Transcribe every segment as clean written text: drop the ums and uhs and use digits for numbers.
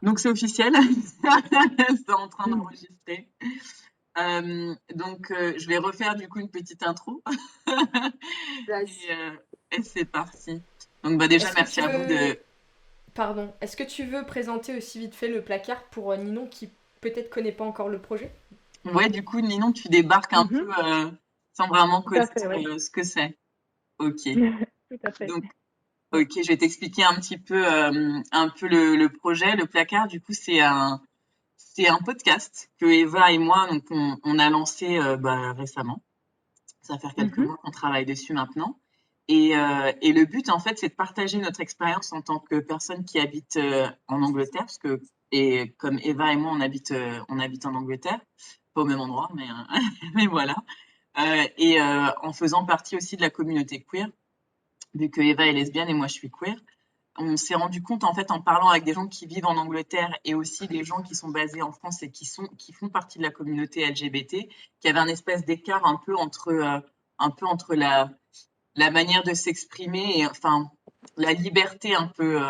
Donc c'est officiel, c'est en train d'enregistrer. Je vais refaire du coup une petite intro Vas-y. et c'est parti. Donc déjà Est-ce que merci tu à vous veux... de... Pardon. Est-ce que tu veux présenter aussi vite fait le placard pour Ninon qui peut-être connaît pas encore le projet? Ouais, du coup Ninon, tu débarques un Mhm. peu sans vraiment Tout à fait, connaître oui. ce que c'est. Ok. Tout à fait. Donc Ouais. ok, je vais t'expliquer un peu le projet. Le placard, du coup, c'est un podcast que Eva et moi, donc on a lancé récemment. Ça va faire quelques Mhm. mois qu'on travaille dessus maintenant. Et le but, en fait, c'est de partager notre expérience en tant que personne qui habite en Angleterre, et comme Eva et moi, on habite en Angleterre, pas au même endroit, mais voilà. En faisant partie aussi de la communauté queer, vu que Eva est lesbienne et moi je suis queer. On s'est rendu compte, en fait, en parlant avec des gens qui vivent en Angleterre et aussi des gens qui sont basés en France et qui font partie de la communauté LGBT, qu'il y avait un espèce d'écart un peu entre la manière de s'exprimer et enfin la liberté un peu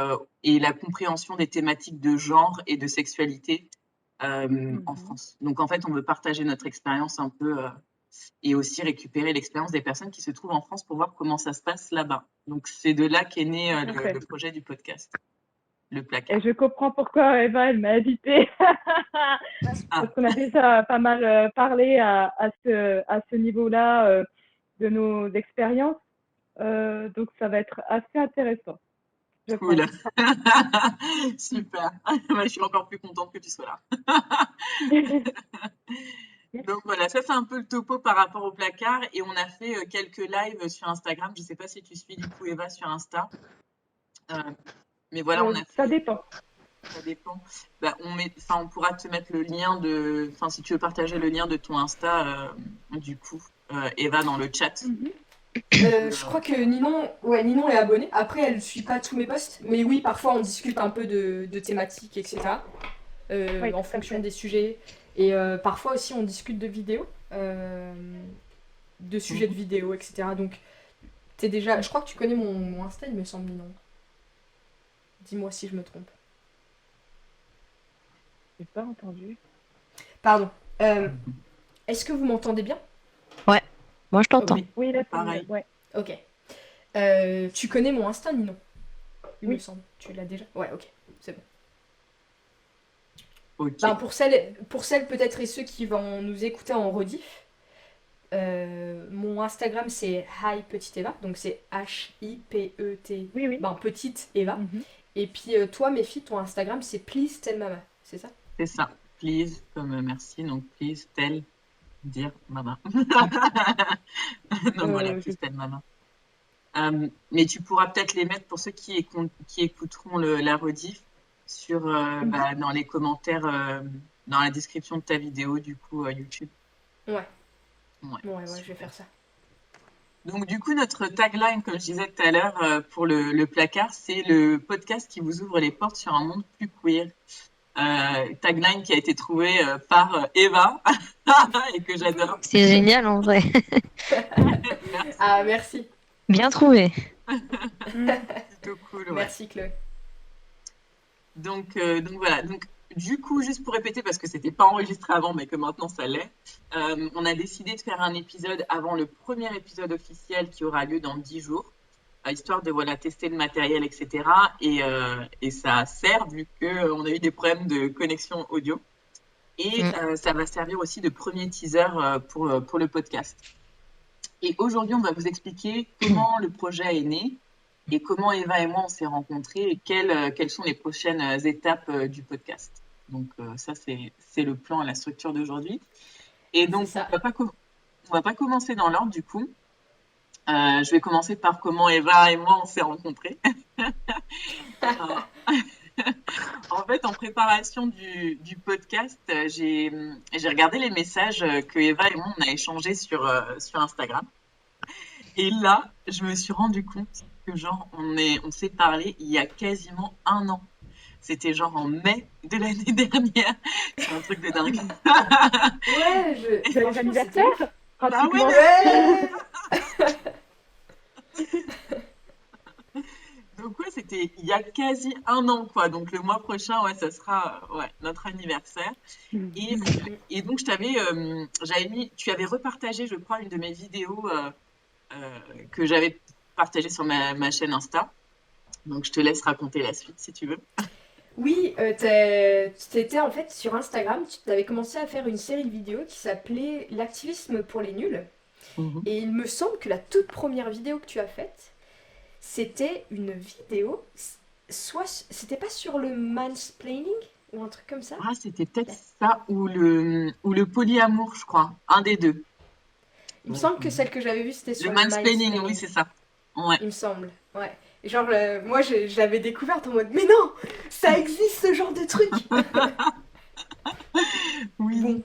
et la compréhension des thématiques de genre et de sexualité en Mhm. France. Donc en fait, on veut partager notre expérience un peu et aussi récupérer l'expérience des personnes qui se trouvent en France pour voir comment ça se passe là-bas. Donc c'est de là qu'est né Tout à fait. le projet du podcast, le Et placard. je comprends pourquoi Eva, elle m'a invitée. Ah, Parce qu'on a déjà pas mal parlé à ce niveau-là de nos expériences. Donc, ça va être assez intéressant, je pense. cool. Super. Je suis encore plus contente que tu sois là. Donc voilà, ça c'est un peu le topo par rapport au placard et on a fait quelques lives sur Instagram. Je ne sais pas si tu suis du coup Eva sur Insta, Euh, mais voilà, on a Ça fait, dépend. ça dépend. On pourra te mettre le lien enfin si tu veux partager le lien de ton Insta, du coup, Eva dans le chat. Mhm. Je crois que Ninon est abonnée. Après, elle suit pas tous mes posts, mais oui, parfois on discute un peu de thématiques, etc. Oui, En tout à fonction fait. des sujets. Et parfois aussi on discute de vidéos, de sujets de Mhm. vidéos, etc. Donc, t'es déjà. Je crois que tu connais mon Insta, il me semble, Ninon. Dis-moi si je me trompe. J'ai pas entendu. Pardon. Euh, Est-ce que vous m'entendez bien? Ouais, moi je t'entends. Ok. Oui, Oui, là, c'est mieux. pareil. Ouais. Ok. Tu connais mon Insta, Ninon? Il me Oui. semble. Tu l'as déjà? Ouais, ok. C'est bon. Ben, Ok. pour celles peut-être et ceux qui vont nous écouter en rediff, mon Instagram c'est Hi Petite Eva, donc c'est H-I-P-E-T, Oui, oui. ben Petite Eva. Mhm. Et puis toi, mes filles, ton Instagram c'est Please Tell Mama, c'est ça? C'est ça. Please, comme merci. Donc please tell, dire maman. Donc voilà, Je... please tell maman. Mais tu pourras peut-être les mettre pour ceux qui écouteront la rediff Mhm. dans les commentaires, dans la description de ta vidéo, du coup, YouTube. Ouais, Ouais, ouais, je vais super. faire ça. Donc, du coup, notre tagline, comme je disais tout à l'heure, pour le placard, c'est le podcast qui vous ouvre les portes sur un monde plus queer. Tagline qui a été trouvé par Eva et que j'adore. C'est génial en vrai. Merci. Ah, merci. Bien trouvé. Mhm. Plutôt cool, ouais. Merci, Chloé. Donc voilà. Donc, du coup, juste pour répéter, parce que c'était pas enregistré avant, mais que maintenant ça l'est, on a décidé de faire un épisode avant le premier épisode officiel qui aura lieu dans 10 jours, histoire de voilà, tester le matériel, etc. Et ça sert vu qu'on a eu des problèmes de connexion audio. Et Mm. ça va servir aussi de premier teaser pour le podcast. Et aujourd'hui, on va vous expliquer comment le projet est né et comment Eva et moi on s'est rencontrés et quelles sont les prochaines étapes du podcast. Donc ça, c'est le plan et la structure d'aujourd'hui. Et C'est donc, ça. on va pas commencer dans l'ordre du coup. Je vais commencer par comment Eva et moi on s'est rencontrés. Alors, en fait, en préparation du podcast, j'ai regardé les messages que Eva et moi on a échangés sur Instagram. Et là, je me suis rendu compte que genre on s'est parlé il y a quasiment un an. C'était genre en mai de l'année dernière. C'est un truc de dingue. Ouais, Joyeux franchement, c'était ouf. anniversaire, Bah ouais, pratiquement. merci. Ouais. Donc ouais, c'était il y a quasi un an, quoi. Donc le mois prochain, ouais, ça sera notre anniversaire. Et, et donc tu avais repartagé, je crois, une de mes vidéos que j'avais partagée sur ma chaîne Insta. Donc je te laisse raconter la suite si tu veux. Oui, t'étais en fait sur Instagram, tu avais commencé à faire une série de vidéos qui s'appelait L'activisme pour les nuls. Mhm. Et il me semble que la toute première vidéo que tu as faite, c'était une vidéo, soit c'était pas sur le mansplaining ou un truc comme ça. Ah, c'était peut-être ça ou le polyamour, je crois. Un des deux. Il me semble que celle que j'avais vue, c'était Le sur le mansplaining, oui, mansplaining. c'est ça. Ouais. Il me semble, ouais. Et genre, moi, je l'avais découverte en mode, mais non, ça existe ce genre de truc. Oui. Bon,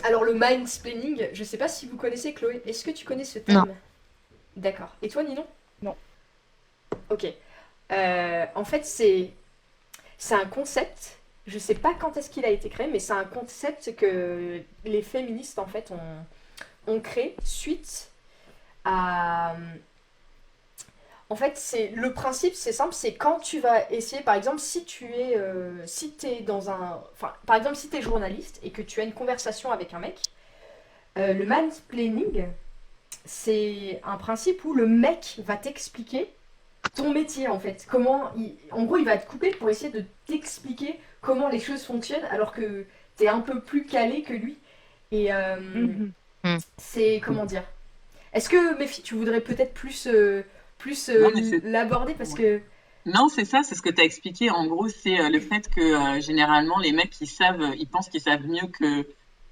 alors le mansplaining, je sais pas si vous connaissez Chloé. Est-ce que tu connais ce Non. terme? D'accord. Et toi, Ninon? Non. Ok. En fait, c'est un concept. Je sais pas quand est-ce qu'il a été créé, mais c'est un concept que les féministes en fait ont créé suite à. En fait, c'est le principe, c'est simple, c'est quand tu vas essayer, par exemple, si t'es dans un, enfin, par exemple, si t'es journaliste et que tu as une conversation avec un mec, le mansplaining, c'est un principe où le mec va t'expliquer ton métier en fait. En gros, il va te couper pour essayer de t'expliquer comment les choses fonctionnent alors que t'es un peu plus calé que lui. Et Mhm. c'est comment dire. Est-ce que Méfi, tu voudrais peut-être Non, mais c'est l'aborder parce ouais. que Non, c'est ça, c'est ce que tu as expliqué. En gros, c'est le fait que généralement, les mecs, ils pensent qu'ils savent mieux que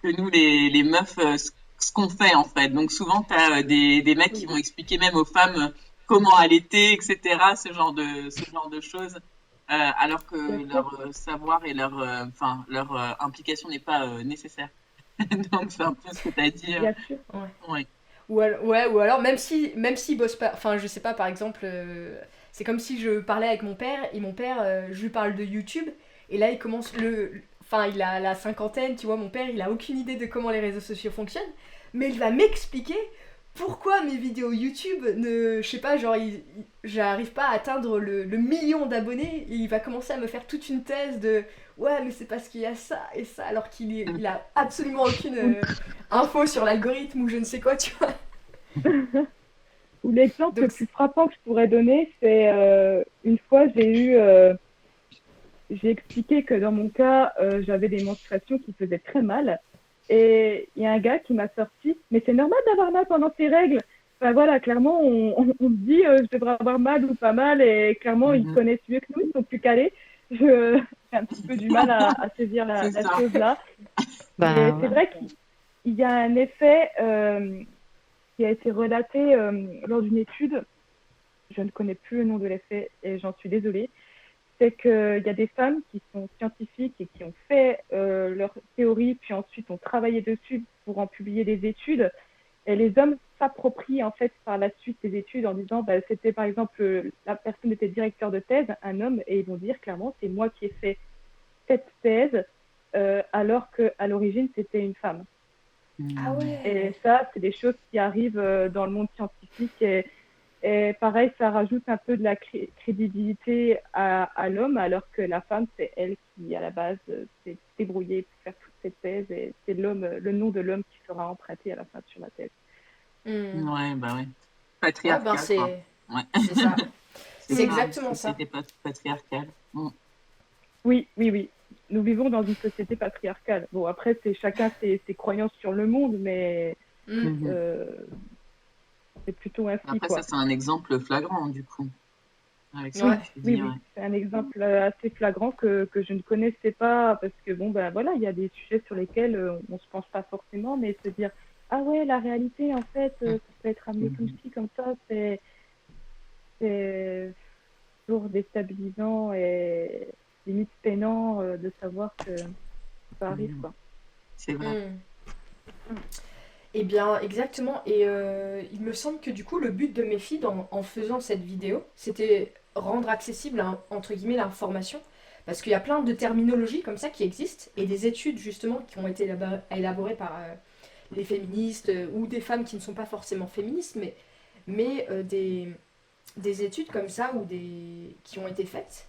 nous, les meufs, ce qu'on fait, en fait. Donc, souvent, tu as des mecs qui oui, vont expliquer même aux femmes comment allaiter, etc., ce genre de choses, alors Bien que sûr. leur savoir et leur implication n'est pas nécessaire. Donc, c'est un peu ce que tu as dit. Bien sûr. ouais. Ouais. Ou alors même s'il bosse pas, enfin je sais pas par exemple, c'est comme si je parlais avec mon père et mon père, je lui parle de YouTube et là il commence enfin il a la cinquantaine, tu vois, mon père il a aucune idée de comment les réseaux sociaux fonctionnent, mais il va m'expliquer pourquoi mes vidéos YouTube je sais pas, genre j'arrive pas à atteindre le million d'abonnés et il va commencer à me faire toute une thèse de ouais mais c'est parce qu'il y a ça et ça alors il a absolument aucune info sur l'algorithme ou je ne sais quoi, tu vois. Ou l'exemple le Donc, plus frappant que je pourrais donner, c'est une fois j'ai expliqué que dans mon cas, j'avais des menstruations qui faisaient très mal. Et il y a un gars qui m'a sorti, mais c'est normal d'avoir mal pendant tes règles. Enfin voilà, clairement, on me dit je devrais avoir mal ou pas mal, et clairement, ils Mhm. connaissent mieux que nous, ils sont plus calés. J'ai un petit peu du mal à saisir C'est la ça. chose là. Bah Mais c'est ouais. vrai qu'il y a un effet qui a été relaté lors d'une étude. Je ne connais plus le nom de l'effet et j'en suis désolée. C'est qu'il y a des femmes qui sont scientifiques et qui ont fait leur théorie, puis ensuite ont travaillé dessus pour en publier des études. Et les hommes s'approprient en fait par la suite des études en disant, bah, c'était par exemple, la personne était directeur de thèse, un homme, et ils vont dire clairement, c'est moi qui ai fait cette thèse, alors qu'à l'origine, c'était une femme. ah Mhm. Et ouais. ça, c'est des choses qui arrivent dans le monde scientifique. Et pareil, ça rajoute un peu de la crédibilité à l'homme, alors que la femme, c'est elle qui, à la base, s'est débrouillée pour faire toutes ces thèses. Et c'est l'homme, le nom de l'homme qui sera emprunté à la fin sur la thèse. Hmm. Ouais, bah ouais. Ouais, ben Patriarcat, quoi. Ouais. c'est ça. C'est C'est ça, une exactement ça. société patriarcale. Mm. Oui, oui, oui. Nous vivons dans une société patriarcale. Bon, après, c'est chacun ses croyances sur le monde, mais Hmm. Mhm. euh, c'est plutôt ainsi, Après, ça, quoi. c'est un exemple flagrant, du coup, avec ce que Ouais. Oui, tu oui, dis, ouais. oui. C'est un exemple assez flagrant que je ne connaissais pas parce que, bon, ben voilà, il y a des sujets sur lesquels on ne se penche pas forcément, mais se dire, ah ouais, la réalité, en fait, ça peut être amené comme Mhm. ci, comme ça, c'est toujours déstabilisant et limite peinant de savoir que ça arrive, Mhm. quoi. C'est vrai. Hmm. Eh bien, exactement. Et il me semble que du coup, le but de mes filles en faisant cette vidéo, c'était rendre accessible, entre guillemets, l'information. Parce qu'il y a plein de terminologies comme ça qui existent et des études justement qui ont été élaborées par les féministes ou des femmes qui ne sont pas forcément féministes, mais des études comme ça qui ont été faites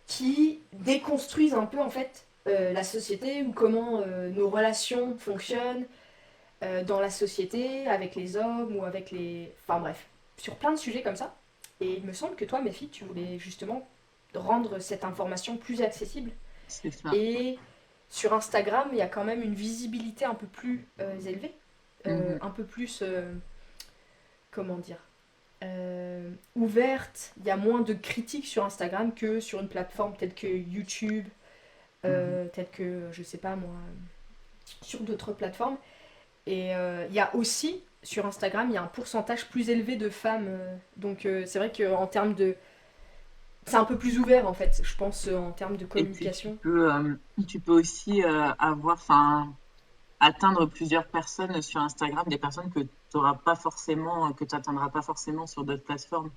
qui déconstruisent un peu en fait la société ou comment nos relations fonctionnent dans la société, avec les hommes ou avec les... Enfin bref, sur plein de sujets comme ça. Et il me semble que toi, Méfie, tu voulais justement rendre cette information plus accessible. C'est ça. Et sur Instagram, il y a quand même une visibilité un peu plus élevée. Un peu plus... comment dire ouverte. Il y a moins de critiques sur Instagram que sur une plateforme telle que YouTube, telle que, je sais pas moi, sur d'autres plateformes. Et il y a aussi, sur Instagram, il y a un pourcentage plus élevé de femmes. Donc c'est vrai qu'en termes de... C'est un peu plus ouvert en fait, je pense, en termes de Et puis communication. tu peux aussi atteindre plusieurs personnes sur Instagram, des personnes que tu n'atteindras pas forcément sur d'autres plateformes.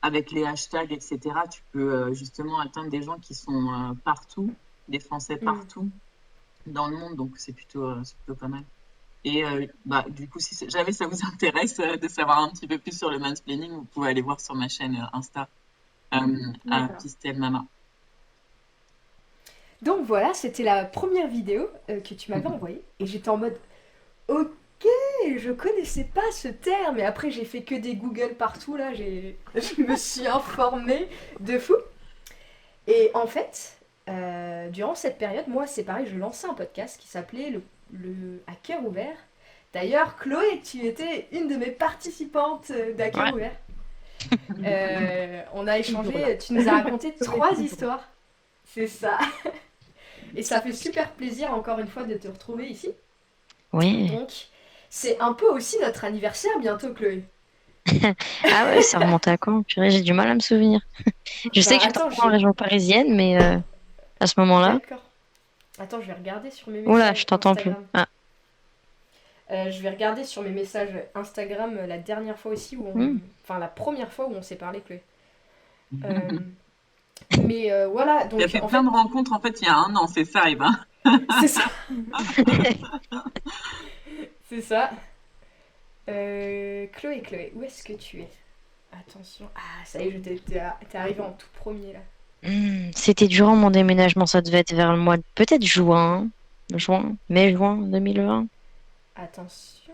Avec les hashtags, etc., tu peux justement atteindre des gens qui sont partout, des Français partout dans le monde, donc c'est plutôt pas mal. Et du coup, si jamais ça vous intéresse de savoir un petit peu plus sur le mansplaining, vous pouvez aller voir sur ma chaîne Insta, à Pistel Mama. Donc voilà, c'était la première vidéo que tu m'avais envoyée. Et j'étais en mode, ok, je connaissais pas ce terme. Et après, j'ai fait que des Google partout, là. Je me suis informée de fou. Et en fait, durant cette période, moi, c'est pareil, je lançais un podcast qui s'appelait le À cœur ouvert. D'ailleurs, Chloé, tu étais une de mes participantes d'À cœur ouvert. On a échangé, tu nous as raconté 3 histoires. C'est ça. Et ça fait super plaisir, encore une fois, de te retrouver ici. Oui. Donc, c'est un peu aussi notre anniversaire bientôt, Chloé. Ah ouais, ça remonte à quand? Purée, j'ai du mal à me souvenir. Je sais que j'étais en région parisienne, mais à ce moment-là... D'accord. Attends, je vais regarder sur mes messages. Oula, je t'entends plus. Ah. Je vais regarder sur mes messages Instagram la dernière fois aussi, enfin la première fois où on s'est parlé, Chloé. Mais voilà, donc... Il a fait plein de rencontres, en fait, il y a 1 an, c'est ça, Eva. C'est ça. C'est ça. Chloé, où est-ce que tu es? Attention. Ah, ça y est, t'es arrivée en tout premier, là. C'était durant mon déménagement, ça devait être vers le mois de... Peut-être mai-juin 2020. Attention.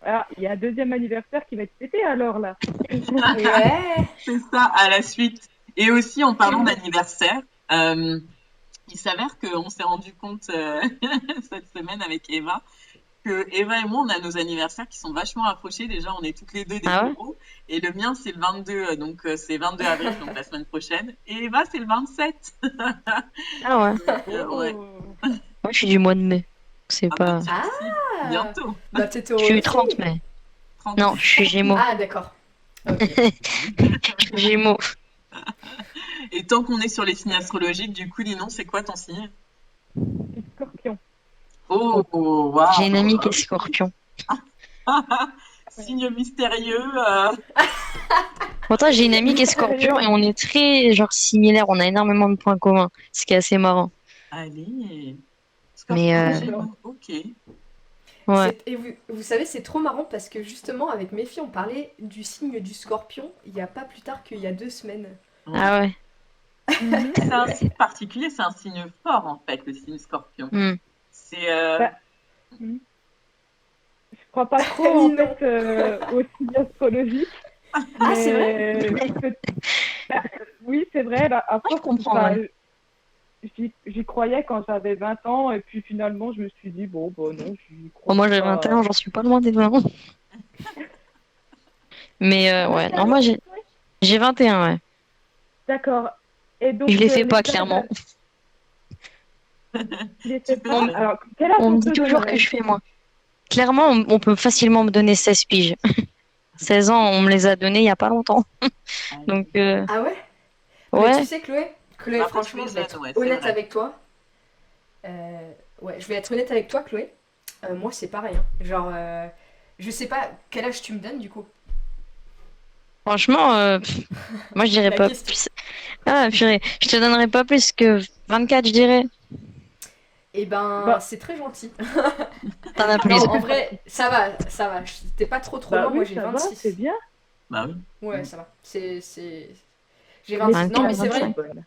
Ah, il y a un 2e anniversaire qui va être fêté alors là. Ouais. C'est ça, à la suite. Et aussi, en parlant d'anniversaire, il s'avère qu'on s'est rendu compte cette semaine avec Eva que Eva et moi, on a nos anniversaires qui sont vachement rapprochés. Déjà, on est toutes les deux des bureaux. Et le mien, c'est le 22, donc c'est 22 avril, donc la semaine prochaine. Et Eva, c'est le 27. Ah ouais. Ouais. Moi, je suis du mois de mai. C'est pas... Bientôt. Bah, je suis 30 mai. 30. Non, je suis Gémeaux. Ah, d'accord. Okay. Je suis Gémeaux. Et tant qu'on est sur les signes astrologiques, du coup, Ninon, c'est quoi ton signe? Scorpion. Oh, waouh. J'ai une amie qui est Scorpion. Signe mystérieux. Pourtant, j'ai une amie qui est Scorpion et on est très similaires. On a énormément de points communs, ce qui est assez marrant. Allez. Scorpion, ok. Ouais. Et vous savez, c'est trop marrant parce que justement, avec mes filles, on parlait du signe du Scorpion il n'y a pas plus tard qu'il y a 2 semaines. Ah ouais. C'est un signe particulier, c'est un signe fort en fait, le signe Scorpion. C'est. Je crois pas trop en fait au signe astrologique. Ah, c'est vrai. Oui, c'est vrai. Là, après, je comprends. J'y croyais quand j'avais 20 ans et puis finalement, je me suis dit bon, non, j'y crois moi, j'ai 21 ans, j'en suis pas loin des 20 ans. Mais ouais, non, moi j'ai 21, ouais. D'accord. Et donc, je les fais pas, clairement. Alors, quel âge on me dit toujours que je fais moins. Clairement, on peut facilement me donner 16 piges. 16 ans, on me les a donnés il y a pas longtemps. Donc, Ah ouais? Ouais. Mais tu sais, Chloé, franchement, je vais être honnête avec toi. Je vais être honnête avec toi, Chloé. Moi, c'est pareil. Hein. Genre, je sais pas quel âge tu me donnes, du coup. Franchement, moi, je dirais pas plus. Ah, purée, je te donnerais pas plus que 24, je dirais. Eh ben, c'est très gentil. T'en as plus. Non, en vrai, ça va. T'es pas trop loin, moi j'ai 26. C'est bien. Bah oui. Ouais, Mm. ça va. J'ai Mais 26. Non, mais c'est vrai. 25. bonne.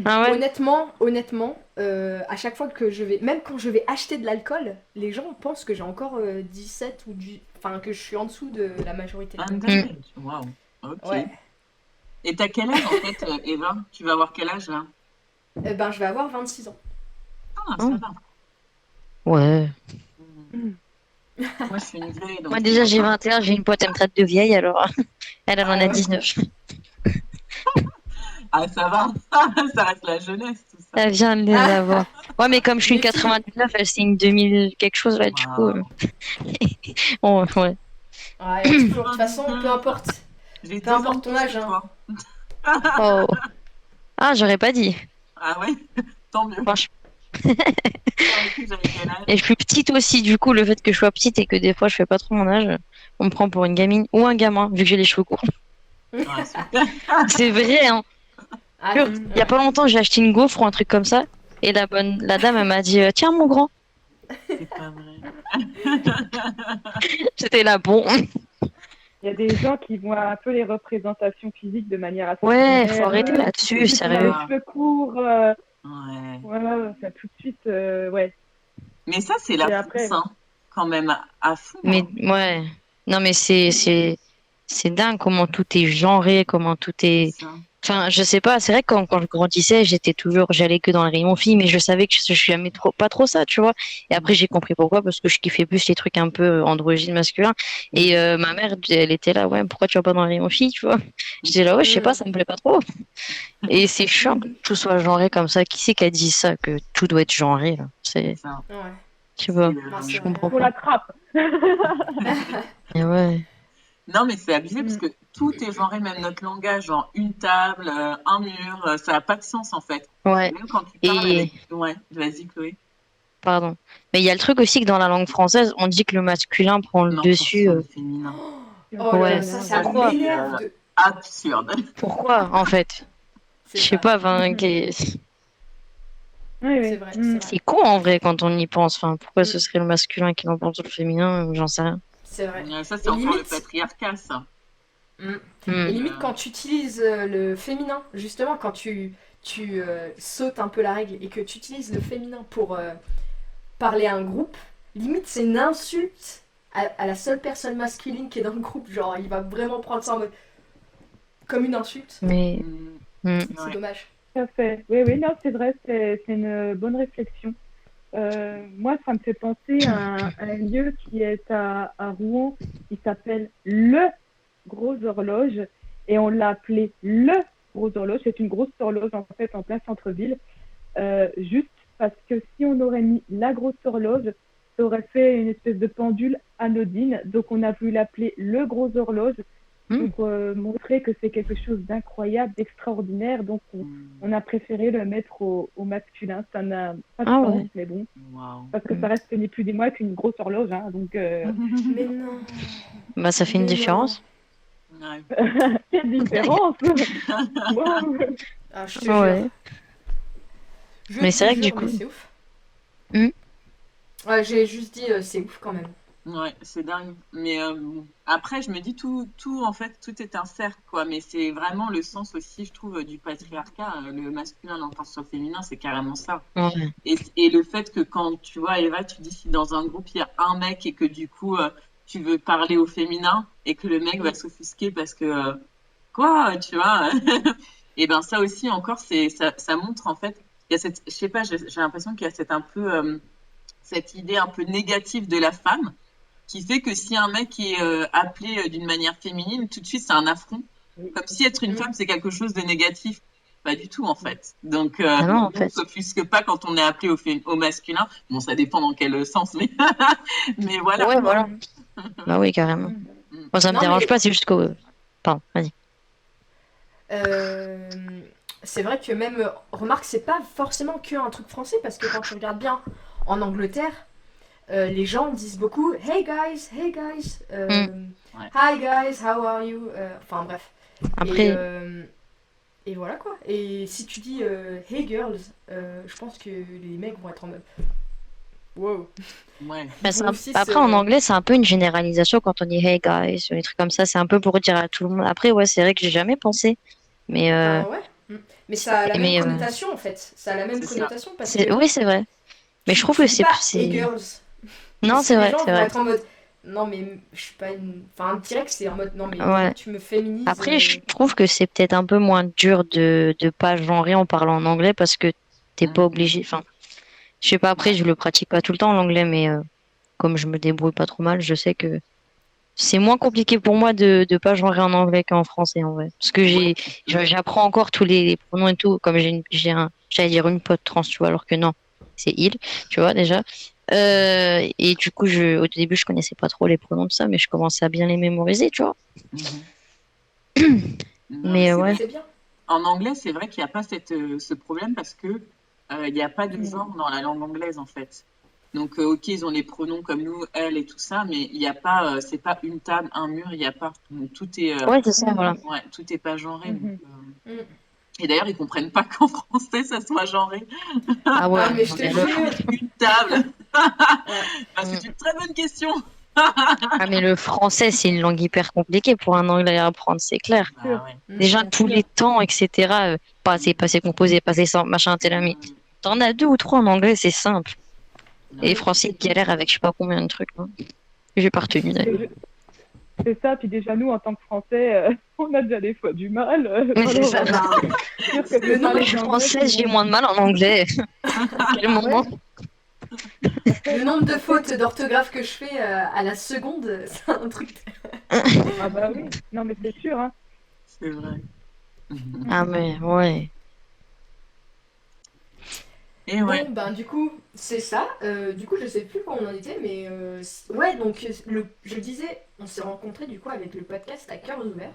Ah ouais? Honnêtement, à chaque fois que je vais, même quand je vais acheter de l'alcool, les gens pensent que j'ai encore 17 enfin que je suis en dessous de la majorité. Donc, Underage. Waouh. Ok. ouais. Et t'as quel âge en fait, Eva? Tu vas avoir quel âge là? Ben, je vais avoir 26 ans. Ah, ça Oh, va. ouais. Mm. Mm. Moi, je suis une vieille, donc Moi c'est déjà pour j'ai ça. 21, j'ai une pote, elle me traite de vieille, alors elle en Ah a ouais. 19. Ah, ça va. Ça reste la jeunesse, tout ça. Elle vient de les Ah, avoir. Ouais, mais comme je suis une les filles. 99, elle c'est une 2000 quelque chose là, du coup. Waouh. Oh, ouais. Ouais, y a toujours. De toute façon, 99. J'ai peu 10 ans de importe ton plus âge, que hein. toi. Oh. Ah, j'aurais pas dit. Ah ouais? Tant mieux. Franchement. Toi aussi, j'avais quel Et je âge? suis plus petite aussi, du coup, le fait que je sois petite et que des fois je fais pas trop mon âge, on me prend pour une gamine ou un gamin, vu que j'ai les cheveux courts. Ouais, super. C'est vrai, hein. Ah, Jure, il y a ouais. pas longtemps, j'ai acheté une gaufre ou un truc comme ça. Et la dame, elle m'a dit, tiens, mon grand. C'est pas vrai. J'étais là, bon. Il y a des gens qui voient un peu les représentations physiques de manière assez Ouais, faut primaire. arrêter Il là-dessus, suffit qu'on a les sérieux. Ah, cheveux courts. ouais. Voilà, ça tout de suite. Ouais. Mais ça, c'est la Et France, après, hein. Quand même, à fond, Mais hein. ouais. Non, mais c'est dingue comment tout est genré, comment tout C'est est. ça. Enfin, je sais pas, c'est vrai que quand je grandissais, j'allais que dans le rayon filles, mais je savais que je suis jamais trop, pas trop ça, tu vois. Et après, Mm. j'ai compris pourquoi, parce que je kiffais plus les trucs un peu androgynes masculins. Et Mm. ma mère, elle était là, ouais, pourquoi tu vas pas dans le rayon filles, tu vois. J'étais là, ouais, je sais pas, Hmm. ça me plaît pas trop. Et c'est chiant que tout soit genré comme ça. Qui c'est qui a dit ça, que tout doit être genré, là? C'est C'est, ça. Ouais. tu C'est vois, Non, c'est je vrai. comprends pour pas. la trappe. Et ouais. Non, mais c'est abusé parce Mm. que tout est genré, même notre langage, genre une table, un mur, ça n'a pas de sens en fait. Ouais. Même quand tu parles Et, avec. Ouais, vas-y, Chloé. pardon. Mais il y a le truc aussi que dans la langue française, on dit que le masculin prend le L'empereur dessus. sur le féminin. Oh là là, Ouais. Absolument, ça ouais. Ça, Pourquoi? c'est m'énerve de. absurde. Pourquoi, en fait? C'est Je sais ça. pas, enfin, Mhm. Oui, C'est oui. vrai, c'est Mm. vrai. c'est con en vrai quand on y pense. Enfin, pourquoi ce Hmm. serait le masculin qui l'emporte sur le féminin? J'en sais rien. C'est vrai. Ça, c'est Et encore le limite, patriarcat, ça. hmm. Et Hmm. limite quand tu utilises le féminin, justement, quand tu sautes un peu la règle et que tu utilises le féminin pour parler à un groupe, limite c'est une insulte à la seule personne masculine qui est dans le groupe. Genre, il va vraiment prendre ça en mode comme une insulte. Mais Mm, hmm. C'est ouais. dommage. Tout à fait. Oui, oui, non, c'est vrai, c'est une bonne réflexion. Moi, ça me fait penser à un lieu qui est à Rouen, qui s'appelle Le Gros Horloge, et on l'a appelé Le Gros Horloge. C'est une grosse horloge, en fait, en plein centre-ville, juste parce que si on aurait mis La Grosse Horloge, ça aurait fait une espèce de pendule anodine. Donc, on a voulu l'appeler Le Gros Horloge Hmm. pour montrer que c'est quelque chose d'incroyable, d'extraordinaire. Donc, on Mm, a préféré le mettre au masculin. Ça n'a pas de Ah sens, ouais. mais bon. wow. Parce que Hmm. ça reste ni plus ni moins qu'une grosse horloge. Hein, donc, Mais non, Bah, ça fait une mais non. différence. Ouais. quelle différence. Wow. Ah, je te jure. Ouais. Je Mais te c'est vrai que du jure, mais coup. c'est ouf. Hmm. Ouais, j'ai juste dit c'est ouf quand même. Ouais, c'est dingue. Mais bon. Après, je me dis tout, en fait, tout est un cercle, quoi. Mais c'est vraiment le sens aussi, je trouve, du patriarcat. Le masculin, l'empereur sur le féminin, c'est carrément ça. Ouais. Et le fait que quand, tu vois, Eva, tu dis si dans un groupe, il y a un mec et que du coup, tu veux parler au féminin et que le mec va Mm. s'offusquer parce que, quoi, tu vois. Et ben ça aussi, encore, ça montre, en fait, il y a cette, je sais pas, j'ai l'impression qu'il y a cette un peu, cette idée un peu négative de la femme qui fait que si un mec est appelé d'une manière féminine, tout de suite c'est un affront. Comme si être une Mm. femme c'est quelque chose de négatif. Pas du tout en fait. Donc Ah non, en nous, on fait. s'offusque pas quand on est appelé au masculin. Bon, ça dépend dans quel sens, mais mais voilà Ouais, quoi. voilà. Bah oui, carrément. Mm. Mm. Moi, ça me Non dérange mais pas, c'est juste que. Pardon, vas-y. euh, c'est vrai que même remarque c'est pas forcément que un truc français parce que quand tu regardes bien en Angleterre, les gens disent beaucoup hey guys, Ouais. hi guys, how are you, enfin bref. Et, Après, et voilà quoi. Et si tu dis hey girls, je pense que les mecs vont être en mode Wow. Ouais. Bah, Ils vont aussi après, en anglais, c'est un peu une généralisation quand on dit hey guys, ou des trucs comme ça. C'est un peu pour dire à tout le monde. Après, ouais, c'est vrai que j'ai jamais pensé. Mais, Ben ouais. Mais ça a la même mais connotation en fait. Ça a la même C'est ça. connotation parce que oui, c'est vrai. Mais je trouve tu que dis pas hey c'est. girls. Non, Parce que c'est les vrai, gens c'est vont vrai. être en mode non mais je suis pas une. Enfin direct c'est en mode non mais Ouais. tu me féminises. Après, je trouve que c'est peut-être un peu moins dur de pas genrer en parlant en anglais parce que t'es pas Mhm. obligé. Enfin, je sais pas, après, Ouais. je le pratique pas tout le temps l'anglais, mais comme je me débrouille pas trop mal, je sais que c'est moins compliqué pour moi de pas genrer en anglais qu'en français en vrai. Parce que Ouais. j'apprends encore tous les pronoms et tout, comme j'allais dire une pote trans, tu vois, alors que non, c'est il, tu vois, déjà. Et du coup, au début, je connaissais pas trop les pronoms de ça, mais je commençais à bien les mémoriser, tu vois. Mhm. Non, mais Mais c'est Mais ouais. vrai. c'est bien. En anglais, c'est vrai qu'il n'y a pas ce problème parce que il n'y a pas de Mm. genre dans la langue anglaise en fait. Donc, ok, ils ont les pronoms comme nous, elle et tout ça, mais il n'y a pas, c'est pas une table, un mur, il n'y a pas. Donc, Ouais, c'est ça, voilà. ouais, tout est pas genré. Donc, Mhm. Mm. et d'ailleurs, ils comprennent pas qu'en français ça soit genré. Ah ouais, Ah mais je on te est le jure. Une table. Ouais. Bah, Mm. c'est une très bonne question. Ah, mais le français, c'est une langue hyper compliquée pour un anglais à apprendre, c'est clair. Sûr, Bah ouais. Déjà, Mm. bien tous sûr. les temps, etc. Passé, composé, passé sans, machin, tel ami. Mm, T'en as deux ou trois en anglais, c'est simple. Et ouais. français, il galère avec je sais pas combien de trucs, hein. Que j'ai pas retenu Et d'ailleurs. c'est ça, puis déjà nous, en tant que Français, on a déjà des fois du mal. Mais c'est Alors, ça. Ah ben, c'est sûr que le c'est pas Moi, je nombre les suis Anglais qui française, j'ai vont. moins de mal en anglais. À quel moment? Ouais, après, le nombre de fautes d'orthographe que je fais à la seconde, c'est un truc. ah bah oui, non mais c'est sûr, hein. C'est vrai. Ah, mais ouais. Et ouais. Bon, ben du coup, c'est ça. Du coup, je sais plus où on en était, mais ouais, donc je disais, on s'est rencontrés du coup avec le podcast à cœur ouvert.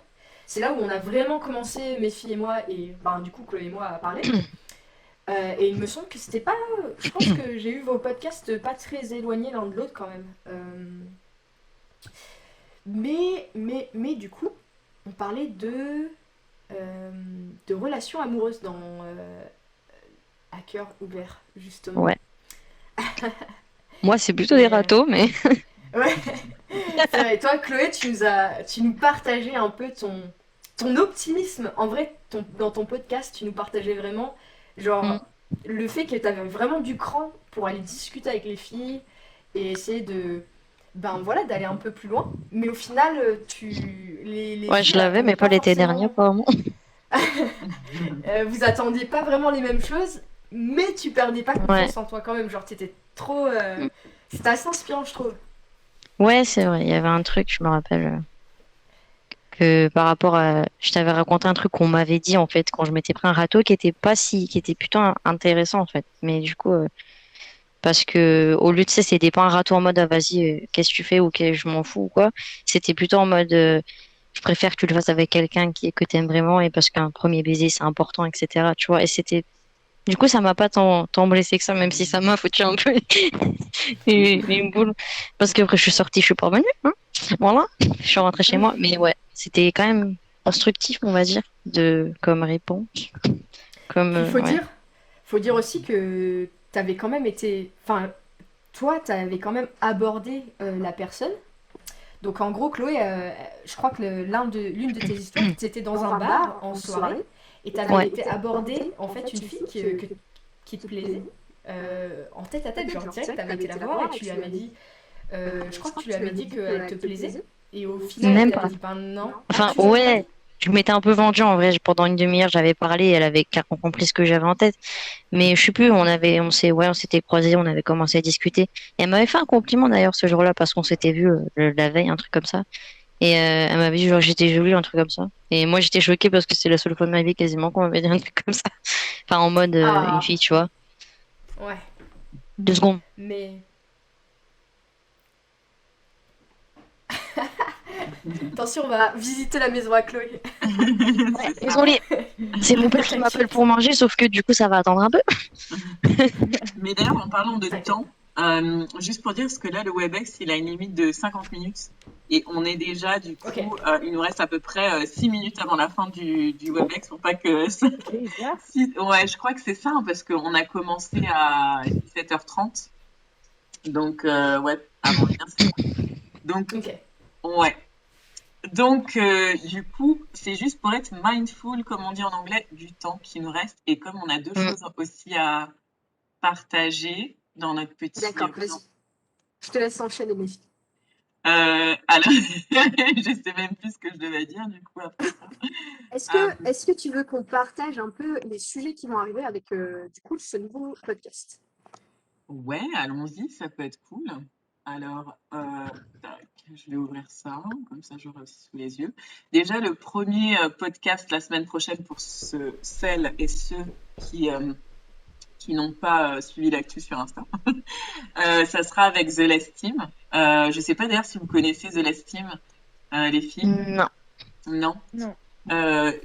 C'est là où on a vraiment commencé, mes filles et moi, et ben du coup, Chloé et moi, à parler. Et il me semble que c'était pas. Je pense que j'ai eu vos podcasts pas très éloignés l'un de l'autre quand même. Mais du coup, on parlait de relations amoureuses dans à cœur ouvert, justement. Ouais. Moi, c'est plutôt des Et râteaux, mais. ouais, c'est vrai. Toi, Chloé, tu nous partageais un peu ton optimisme. En vrai, dans ton podcast, tu nous partageais vraiment, Mm. genre, le fait que tu avais vraiment du cran pour aller discuter avec les filles et essayer ben voilà, d'aller un peu plus loin. Mais au final, les Ouais, je filles l'avais, mais attendaient pas pas l'été dernier, forcément. apparemment. Vous attendiez pas vraiment les mêmes choses, mais tu perdais pas Ouais. confiance en toi quand même. Genre, t'étais trop. Mm. C'était assez inspirant, je trouve. Ouais, c'est vrai. Il y avait un truc, je me rappelle, que par rapport à. Je t'avais raconté un truc qu'on m'avait dit, en fait, quand je m'étais pris un râteau qui était plutôt intéressant, en fait. Mais du coup, parce que au lieu de ça, c'était pas un râteau en mode ah, vas-y, qu'est-ce que tu fais ou que je m'en fous ou quoi. C'était plutôt en mode je préfère que tu le fasses avec quelqu'un que t'aimes vraiment et parce qu'un premier baiser c'est important, etc. Tu vois. Et c'était du coup ça m'a pas tant blessé que ça, même si ça m'a foutu un peu une boule. Parce que après je suis sortie, je suis pas revenue. Hein. Voilà, je suis rentrée chez moi. Mais ouais, c'était quand même constructif, on va dire, comme réponse. Comme Puis ouais. faut dire aussi que t'avais quand même été. Enfin, toi, t'avais quand même abordé la personne. Donc en gros, Chloé, je crois que l'une de tes histoires, c'était dans un bar en soirée et t'avais Ouais. été abordé en fait une fille qui te plaisait en tête à tête, genre direct, t'avais été la voir et tu lui avais dit, je crois que tu lui avais dit qu'elle te plaisait et au final elle Même t'avait pas. dit ben non. Ah, Enfin, tu lui avais pas ouais, dit? je m'étais un peu vendue en vrai. Pendant une demi-heure, j'avais parlé, elle avait clairement compris ce que j'avais en tête. Mais je sais plus, on s'était croisés, on avait commencé à discuter. Et elle m'avait fait un compliment d'ailleurs ce jour-là parce qu'on s'était vu la veille, un truc comme ça. Et elle m'avait dit genre j'étais jolie, un truc comme ça. Et moi j'étais choquée parce que c'est la seule fois de ma vie quasiment qu'on m'avait dit un truc comme ça. Enfin, en mode une Ah, fille, tu vois. ouais, 2 secondes. mais attention, on va visiter la maison à Chloé. Ouais, C'est ça. désolée, c'est mon père qui m'appelle pour manger, sauf que du coup ça va attendre un peu. Mais d'ailleurs, en parlant de T'inquiète. temps, juste pour dire, parce que là, le WebEx, il a une limite de 50 minutes. Et on est déjà, du Ok. coup, il nous reste à peu près 6 minutes avant la fin du WebEx pour pas que ça... Déjà. Ouais, je crois que c'est ça, hein, parce qu'on a commencé à 17h30. Donc, ouais, avant rien, c'est ça. Donc, Ok. ouais. Donc, du coup, c'est juste pour être mindful, comme on dit en anglais, du temps qui nous reste. Et comme on a deux Mm. choses aussi à partager dans notre petit D'accord, vas-y. plan. Je te laisse enchaîner, les filles. Alors, je sais même plus ce que je devais dire, du coup, après ça. Est-ce que tu veux qu'on partage un peu les sujets qui vont arriver avec, du coup, ce nouveau podcast? Ouais, allons-y, ça peut être cool. Alors, tac, je vais ouvrir ça, comme ça j'aurai aussi sous les yeux. Déjà, le premier podcast la semaine prochaine pour celles et ceux qui n'ont pas suivi l'actu sur Insta, ça sera avec The Less Team. Je sais pas d'ailleurs si vous connaissez The Less Team, les filles. Non. Non. Non.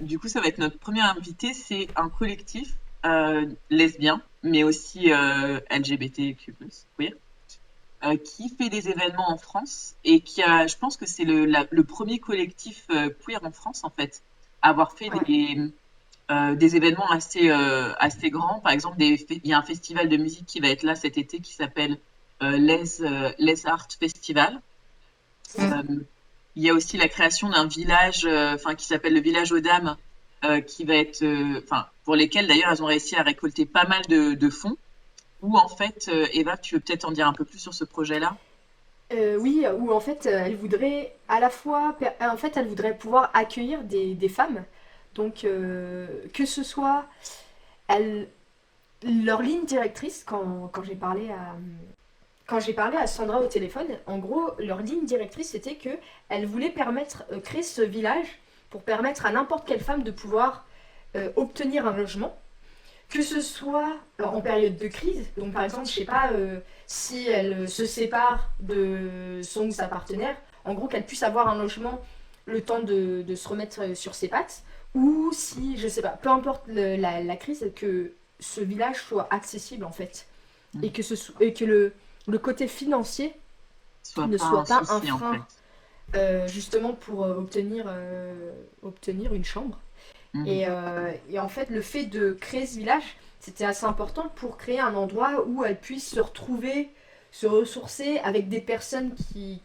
Du coup, ça va être notre premier invité. C'est un collectif lesbien, mais aussi LGBTQ+, queer, qui fait des événements en France et qui a, je pense que c'est le premier collectif queer en France, en fait, à avoir fait des événements assez grands. Par exemple, il y a un festival de musique qui va être là cet été qui s'appelle Les Art Festival. Euh, il y a aussi la création d'un village, qui s'appelle le village aux dames, qui va être, pour lesquels d'ailleurs elles ont réussi à récolter pas mal de fonds. Ou en fait, Eva, tu veux peut-être en dire un peu plus sur ce projet-là? Oui, où en fait, elle voudrait à la fois, en fait, elle voudrait pouvoir accueillir des femmes. Donc, que ce soit elle, leur ligne directrice, quand j'ai parlé à Sandra au téléphone, en gros, leur ligne directrice, c'était que elle voulait créer ce village pour permettre à n'importe quelle femme de pouvoir obtenir un logement, que ce soit en période de crise. Donc, par exemple, je sais pas, si elle se sépare de son ou sa partenaire, en gros, qu'elle puisse avoir un logement le temps de se remettre sur ses pattes, ou si, je sais pas, peu importe la crise, que ce village soit accessible en fait, et que le côté financier Soit ne pas soit un pas un souci en frein, fait. justement pour obtenir une chambre. Mhm. Et en fait, le fait de créer ce village, c'était assez important pour créer un endroit où elle puisse se retrouver, se ressourcer avec des personnes qui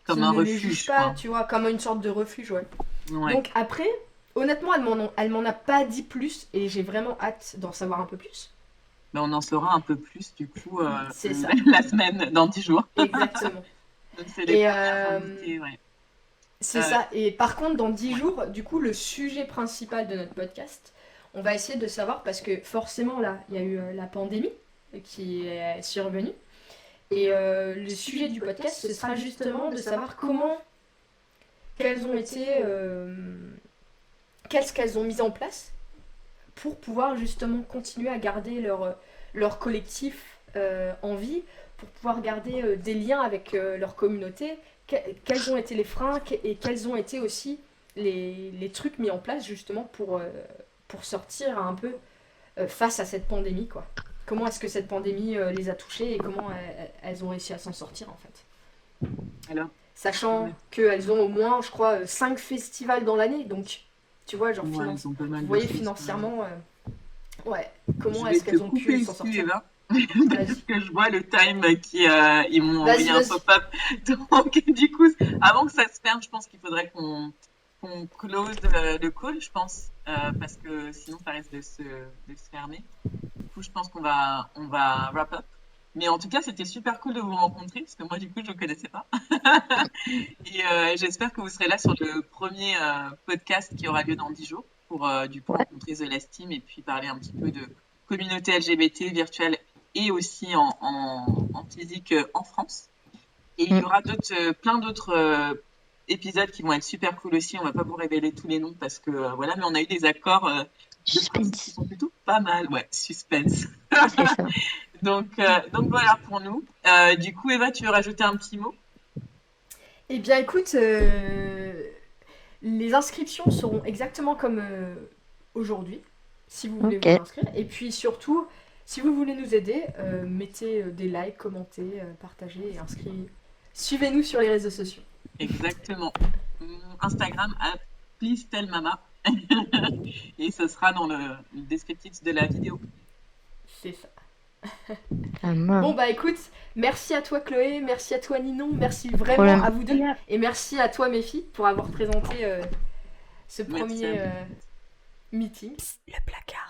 Comme un ne les jugent refuge, pas, quoi. tu vois, comme une sorte de refuge, ouais. Ouais. Donc après, honnêtement, elle m'en a pas dit plus et j'ai vraiment hâte d'en savoir un peu plus. Ben, on en saura un peu plus du coup C'est ça, la semaine, dans 10 jours. exactement. Donc c'est les Et premières invitées, ouais. c'est Euh, ça. Et par contre, dans 10 ouais. jours, du coup, le sujet principal de notre podcast, on va essayer de savoir parce que forcément, là, il y a eu la pandémie qui est survenue. Et le sujet du podcast, ce sera justement de savoir quelles ont été, qu'est-ce qu'elles ont mis en place pour pouvoir justement continuer à garder leur collectif en vie, pour pouvoir garder des liens avec leur communauté, quels ont été les freins et quels ont été aussi les trucs mis en place justement pour sortir un peu face à cette pandémie, quoi. Comment est-ce que cette pandémie les a touchées et comment elles ont réussi à s'en sortir en fait. Alors, Sachant ouais, qu'elles ont au moins, je crois, 5 festivals dans l'année, donc tu vois, genre ouais, ils ont pas vous mal de voyez choses quand même. financièrement, ouais, Je comment vais est-ce te qu'elles ont couper pu s'en ici, sortir. Eva, Vas-y, parce que je vois le time ils m'ont vas-y, envoyé un vas-y. pop-up. Donc, du coup, avant que ça se ferme, je pense qu'il faudrait qu'on close le call, je pense, parce que sinon, ça risque de se fermer. Du coup, je pense qu'on va wrap up. Mais en tout cas, c'était super cool de vous rencontrer, parce que moi, du coup, je ne connaissais pas. Et j'espère que vous serez là sur le premier podcast qui aura lieu dans 10 jours pour du coup Ouais. rencontrer The Last Team et puis parler un petit peu de communauté LGBT virtuelle et aussi en physique en France. Et il y Mm. aura plein d'autres épisodes qui vont être super cool aussi. On va pas vous révéler tous les noms parce que voilà, mais on a eu des accords de principe qui Suspense. sont plutôt pas mal. Ouais, suspense. C'est ça. Donc voilà pour nous. Du coup, Eva, tu veux rajouter un petit mot? Eh bien, écoute, les inscriptions seront exactement comme aujourd'hui, si vous voulez Ok. vous inscrire. Et puis surtout, si vous voulez nous aider, mettez des likes, commentez, partagez et inscrivez. Suivez-nous sur les réseaux sociaux. Exactement. Instagram Please Tell Mama. Et ce sera dans le descriptif de la vidéo. C'est ça. Ah, mince. Bon, bah écoute, merci à toi Chloé, merci à toi Ninon, merci vraiment Problème. à vous deux. Et merci à toi Méfie pour avoir présenté ce Merci à premier vous. meeting. Le placard.